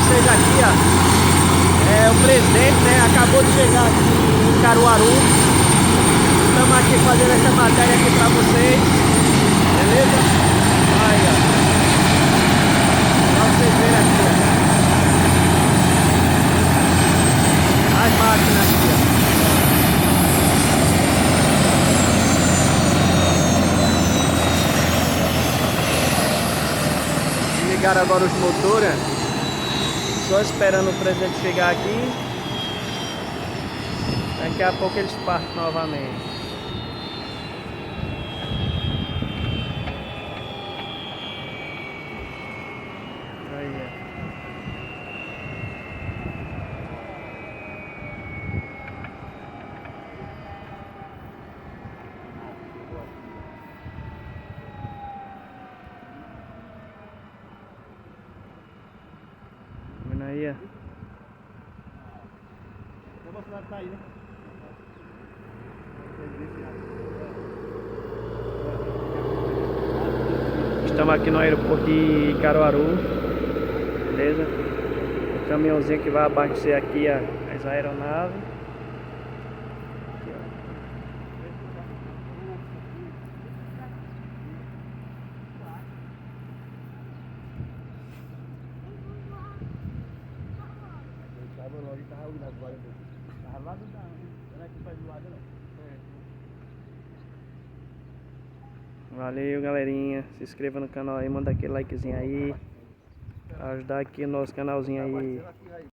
vocês aqui, ó, o presente, né, acabou de chegar aqui em Caruaru. Estamos aqui fazendo essa matéria aqui pra vocês, beleza? Aí, ó, pra vocês verem aqui, ó, as máquinas aqui, ó. Ligaram agora os motores, só esperando o presente chegar aqui. Daqui a pouco eles partem novamente. Aí, ó. Vendo aí, ó. Tá aí, né? Estamos aqui no aeroporto de Caruaru, beleza? O caminhãozinho que vai abastecer aqui as aeronaves. Aqui, ó. Tava lá do não é que faz do lado não. Valeu, galerinha. Se inscreva no canal aí, manda aquele likezinho aí. Pra ajudar aqui o nosso canalzinho aí.